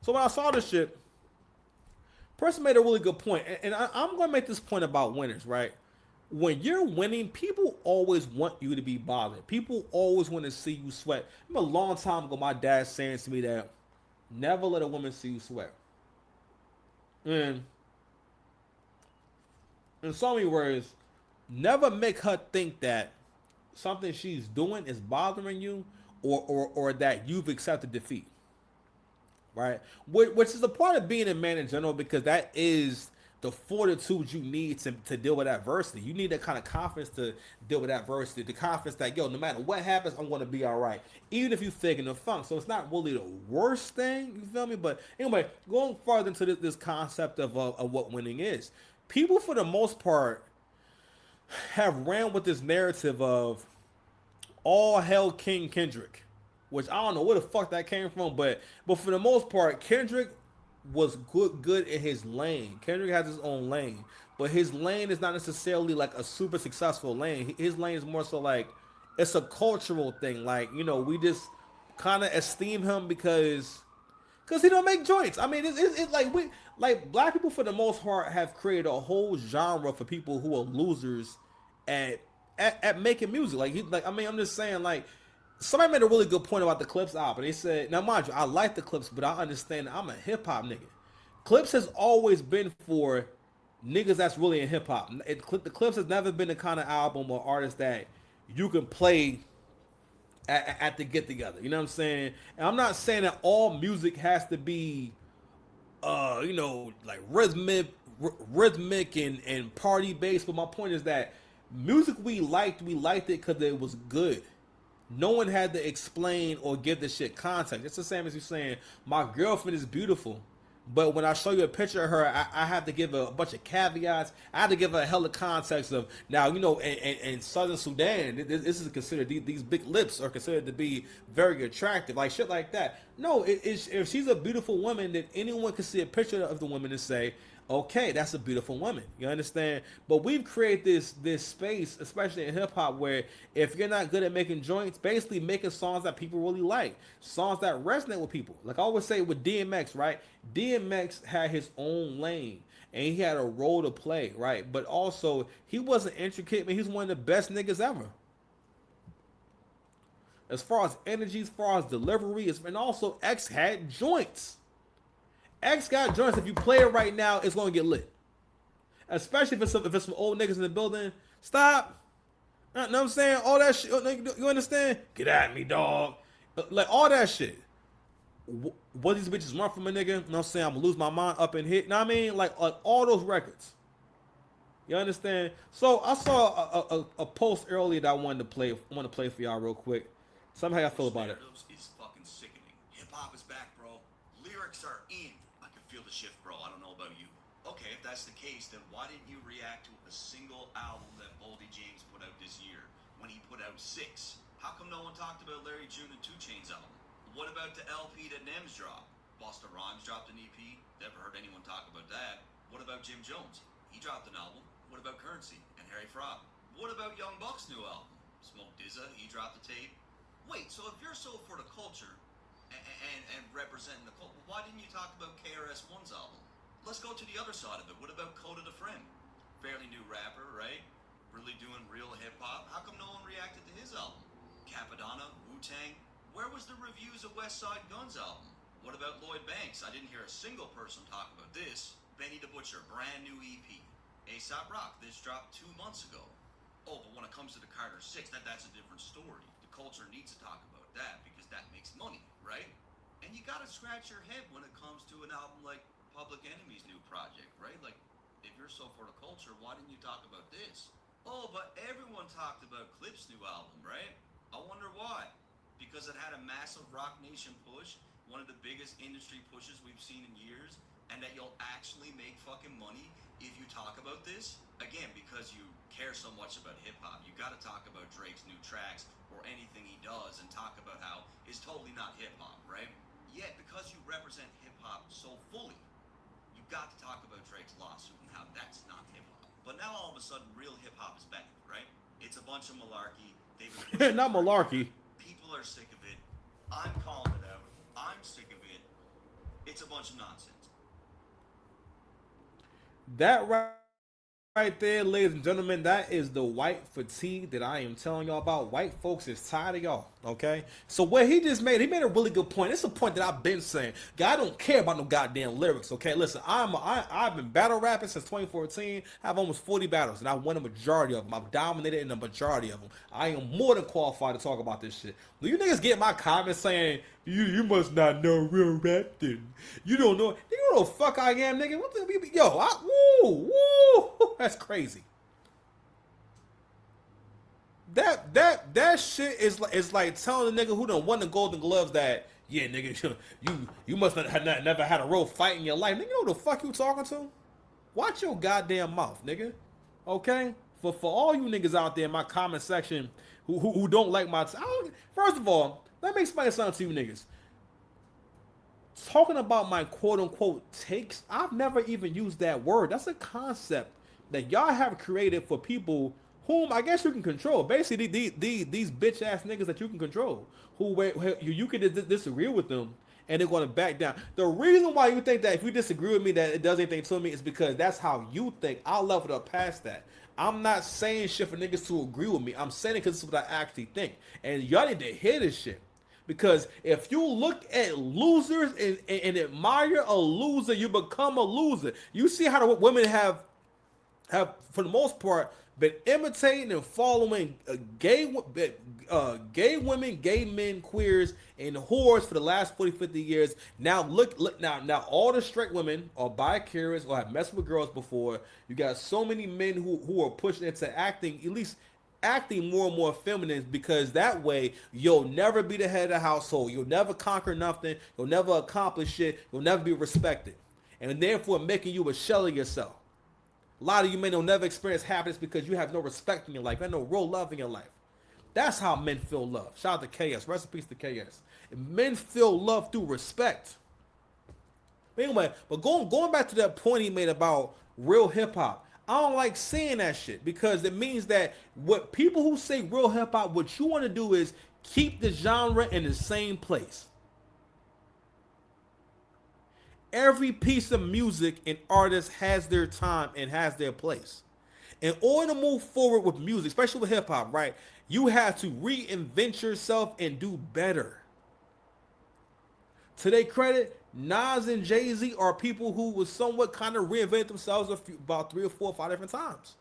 So when I saw this shit, person made a really good point, and I'm gonna make this point about winners, right? When you're winning, people always want you to be bothered. People always want to see you sweat. I remember a long time ago, my dad saying to me that never let a woman see you sweat. And in so many words, never make her think that something she's doing is bothering you, or that you've accepted defeat, right? Which is a part of being a man in general, because that is the fortitude you need to deal with adversity. You need that kind of confidence to deal with adversity. The confidence that, yo, no matter what happens, I'm going to be all right, even if you fake in the funk. So it's not really the worst thing, you feel me? But anyway, going further into this concept of what winning is, people for the most part have ran with this narrative of all hell King Kendrick, which I don't know where the fuck that came from, but for the most part, Kendrick was good in his lane. Kendrick has his own lane, but his lane is not necessarily like a super successful lane. His lane is more so like it's a cultural thing. Like, we just kind of esteem him because he don't make joints. I mean, it's like black people for the most part have created a whole genre for people who are losers at at making music. I'm just saying, like, somebody made a really good point about the Clips album. They said, now mind you, I like the Clips, but I understand I'm a hip hop nigga. Clips has always been for niggas that's really in hip hop. The Clips has never been the kind of album or artist that you can play at the get together. You know what I'm saying? And I'm not saying that all music has to be like rhythmic and party based, but my point is that music we liked it because it was good. No one had to explain or give the shit context. It's the same as you saying my girlfriend is beautiful, but when I show you a picture of her, I have to give her a bunch of caveats. I have to give her a hell of context of, now, in Southern Sudan, this is considered, these big lips are considered to be very attractive, like shit like that. No, if she's a beautiful woman, then anyone can see a picture of the woman and say, okay, that's a beautiful woman. You understand? But we've created this space, especially in hip hop, where if you're not good at making joints, basically making songs that people really like, songs that resonate with people. Like I always say with DMX, right? DMX had his own lane and he had a role to play, right? But also he wasn't intricate, man. He's one of the best niggas ever. As far as energy, as far as delivery, and also X had joints. X got joints. If you play it right now, it's gonna get lit. Especially if it's some old niggas in the building. Stop. You know what I'm saying? All that shit. You understand? Get at me, dog. Like all that shit. What these bitches want from a nigga? You know what I'm saying? I'm gonna lose my mind up and hit. You know what I mean? Like all those records. You understand? So I saw a post earlier that I wanted to play. I want to play for y'all real quick. Somehow I feel about it. Is fucking sickening. Hip hop is back, bro. Lyrics are in. I can feel the shift, bro. I don't know about you. Okay, if that's the case, then why didn't you react to a single album that Boldy James put out this year when he put out 6? How come no one talked about Larry June and 2 Chainz album? What about the LP that Nems dropped? Busta Rhymes dropped an EP. Never heard anyone talk about that. What about Jim Jones? He dropped an album. What about Currency and Harry Fraud? What about Young Buck's new album? Smoke Dizza, he dropped the tape. Wait, so if you're so for the culture and representing the culture, why didn't you talk about KRS-One's album? Let's go to the other side of it. What about Coda the Friend? Fairly new rapper, right? Really doing real hip-hop. How come no one reacted to his album? Capadonna, Wu-Tang. Where was the reviews of West Side Gun's album? What about Lloyd Banks? I didn't hear a single person talk about this. Benny the Butcher, brand new EP. A$AP Rock, this dropped 2 months ago. Oh, but when it comes to the Carter 6, that's a different story. The culture needs to talk about that because that makes money, right? And you gotta scratch your head when it comes to an album like Public Enemy's new project, right? Like, if you're so for the culture, why didn't you talk about this? Oh, but everyone talked about Clip's new album, right? I wonder why. Because it had a massive Rock Nation push, one of the biggest industry pushes we've seen in years, and that you'll actually make fucking money if you talk about this? Again, because you care so much about hip-hop, you gotta talk about Drake's new tracks or anything he does and talk about how it's totally not hip-hop, right? Yet, because you represent hip-hop so fully, you got to talk about Drake's lawsuit and how that's not hip-hop. But now all of a sudden, real hip-hop is back, right? It's a bunch of malarkey. They've been pushing it Not for a year. malarkey. People are sick of it. I'm calling it out. I'm sick of it. It's a bunch of nonsense. That right there, ladies and gentlemen, that is the white fatigue that I am telling y'all about. White folks is tired of y'all, okay? So what he made a really good point. It's a point that I've been saying. God don't care about no goddamn lyrics, okay? Listen, I've been battle rapping since 2014. I have almost 40 battles, and I won a majority of them. I've dominated in the majority of them. I am more than qualified to talk about this shit. When you niggas get my comments saying, you must not know real rap then. You don't know. You know the fuck I am, nigga. What the woo. That's crazy. That shit is like telling the nigga who done won the Golden Gloves that, yeah, nigga, you must have never had a real fight in your life. Nigga, you know who the fuck you talking to? Watch your goddamn mouth, nigga. Okay? For all you niggas out there in my comment section who don't like my first of all, let me explain something to you niggas. Talking about my quote-unquote takes, I've never even used that word. That's a concept that y'all have created for people whom I guess you can control. Basically, these bitch-ass niggas that you can control, who you can disagree with them, and they're going to back down. The reason why you think that if you disagree with me that it does anything to me is because that's how you think. I'll level up past that. I'm not saying shit for niggas to agree with me. I'm saying it because it's what I actually think. And y'all need to hear this shit. Because if you look at losers and admire a loser, you become a loser. You see how the women have for the most part been imitating and following gay women, gay men, queers, and whores for the last 40, 50 years. Now look now all the straight women are bi-curious or have messed with girls before. You got so many men who are pushing into acting, at least acting more and more feminine, because that way you'll never be the head of the household. You'll never conquer nothing. You'll never accomplish shit. You'll never be respected. And therefore making you a shell of yourself. A lot of you men will never experience happiness because you have no respect in your life. You have no real love in your life. That's how men feel love. Shout out to KS. Rest in peace to KS. And men feel love through respect. But anyway, but going back to that point he made about real hip hop. I don't like saying that shit because it means that what people who say real hip hop, what you want to do is keep the genre in the same place. Every piece of music and artist has their time and has their place. In order to move forward with music, especially with hip hop, right, you have to reinvent yourself and do better. To their credit, Nas and Jay-Z are people who was somewhat kind of reinvented themselves about 3 or 4 or 5 different times.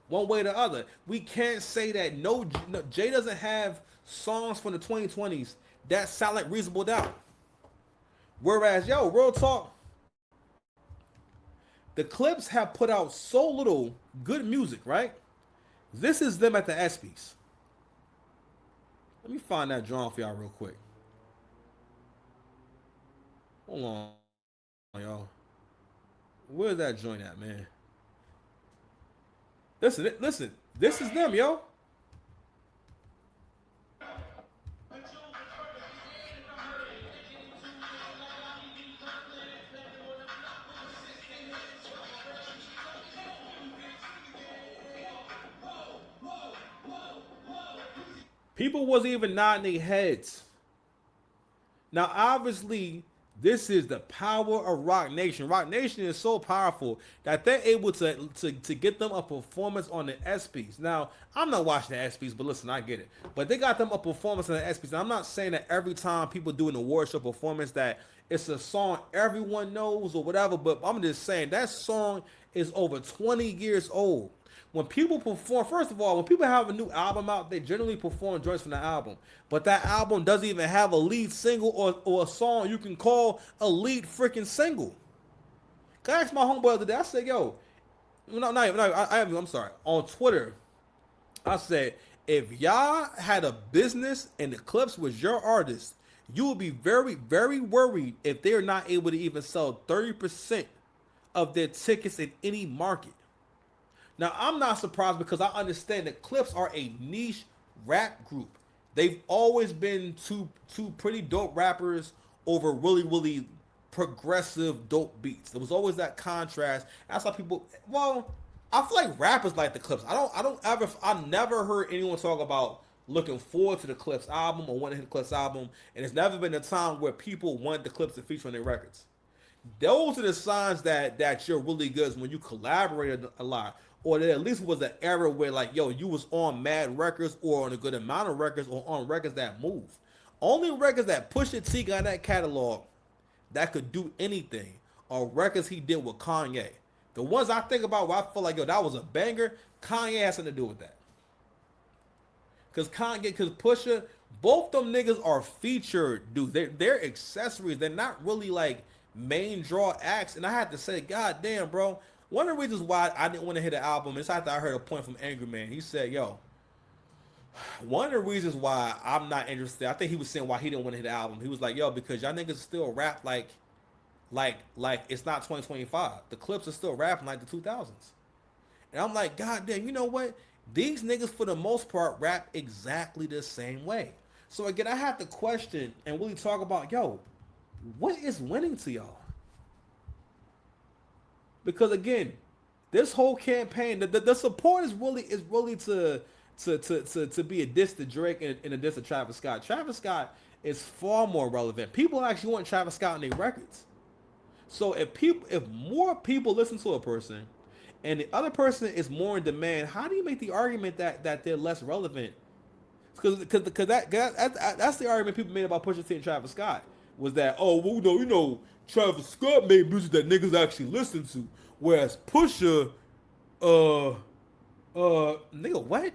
One way or the other. We can't say that no Jay doesn't have songs from the 2020s that sound like Reasonable Doubt. Whereas, real talk, the Clips have put out so little good music, right? This is them at the ESPYs. Let me find that drawing for y'all real quick. Hold on, y'all. Where's that joint at, man? Listen. This is them, yo. People wasn't even nodding their heads. Now, obviously, this is the power of Roc Nation. Roc Nation is so powerful that they're able to get them a performance on the ESPYs. Now, I'm not watching the ESPYs, but listen, I get it. But they got them a performance on the ESPYs. Now, I'm not saying that every time people do an award show performance that it's a song everyone knows or whatever, but I'm just saying that song is over 20 years old. When people perform, first of all, when people have a new album out, they generally perform joints from the album. But that album doesn't even have a lead single or a song you can call a lead freaking single. I asked my homeboy the other day, I said, I'm sorry. On Twitter, I said, if y'all had a business and the Clips was your artist, you would be very, very worried if they're not able to even sell 30% of their tickets in any market. Now, I'm not surprised because I understand that Clips are a niche rap group. They've always been two pretty dope rappers over really, really progressive dope beats. There was always that contrast. That's how people, I feel like rappers like the Clips. I never heard anyone talk about looking forward to the Clips album or wanting to hit the Clips album, and it's never been a time where people want the Clips to feature on their records. Those are the signs that you're really good is when you collaborated a lot, or there at least was an era where like, yo, you was on mad records or on a good amount of records or on records that move. Only records that Pusha T got in that catalog that could do anything are records he did with Kanye. The ones I think about where I feel like, yo, that was a banger, Kanye has something to do with that. Because Pusha, both them niggas are featured dudes. They're accessories. They're not really like main draw acts. And I had to say, God damn, bro. One of the reasons why I didn't want to hit the album is after I heard a point from Angry Man. He said, yo, one of the reasons why I'm not interested, I think he was saying why he didn't want to hit the album. He was like, yo, because y'all niggas still rap like it's not 2025. The Clips are still rapping like the 2000s. And I'm like, God damn, you know what? These niggas, for the most part, rap exactly the same way. So again, I have to question and really talk about, yo, what is winning to y'all? Because again, this whole campaign, the support is really to be a diss to Drake and a diss to Travis Scott. Travis Scott is far more relevant. People actually want Travis Scott on their records. So if more people listen to a person, and the other person is more in demand, how do you make the argument that they're less relevant? Because that's the argument people made about Pusha T and Travis Scott, was that, oh, well, you know, Travis Scott made music that niggas actually listen to, whereas Pusha, nigga, what?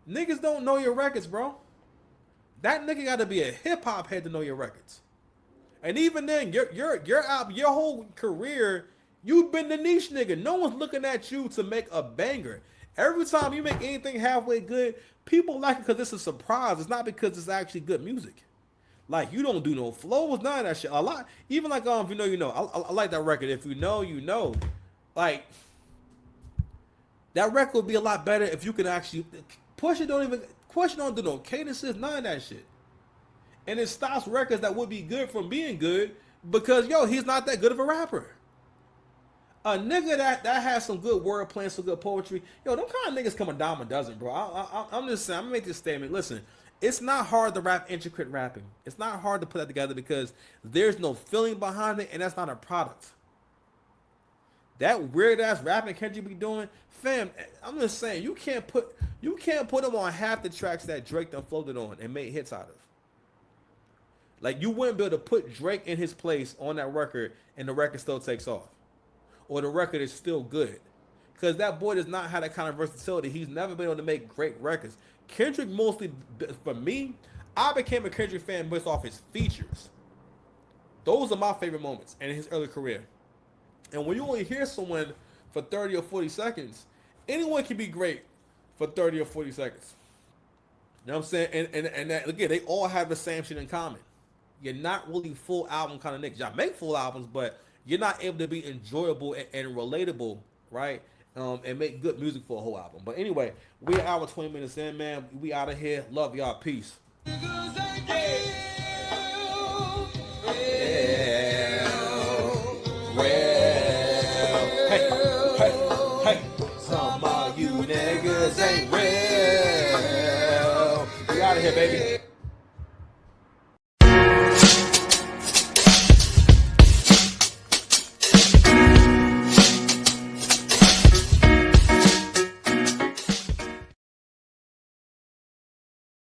Niggas don't know your records, bro. That nigga got to be a hip hop head to know your records. And even then, your whole career, you've been the niche nigga. No one's looking at you to make a banger. Every time you make anything halfway good, people like it because it's a surprise. It's not because it's actually good music. Like, you don't do no flows, none of that shit. A lot, even like, if you know, you know. I like that record. If you know, you know. Like, that record would be a lot better if you could actually, Pusha don't do no cadences, none of that shit. And it stops records that would be good from being good because, yo, he's not that good of a rapper. A nigga that has some good wordplay and some good poetry, yo, them kind of niggas come a dime a dozen, bro. I'm just saying, I'm gonna make this statement. Listen, it's not hard to rap intricate rapping. It's not hard to put that together because there's no feeling behind it, and that's not a product. That weird ass rapping Kendrick be doing, fam. I'm just saying, you can't put him on half the tracks that Drake done floated on and made hits out of. Like, you wouldn't be able to put Drake in his place on that record, and the record still takes off. Or the record is still good. Because that boy does not have that kind of versatility. He's never been able to make great records. Kendrick mostly, for me, I became a Kendrick fan based off his features. Those are my favorite moments in his early career. And when you only hear someone for 30 or 40 seconds, anyone can be great for 30 or 40 seconds. You know what I'm saying? And that, again, they all have the same shit in common. You're not really full album kind of niggas. Y'all make full albums, but you're not able to be enjoyable and relatable, right? And make good music for a whole album. But anyway, we're an hour 20 minutes in, man. We out of here. Love y'all. Peace. Hey, some of you niggas ain't real. We out of here, baby.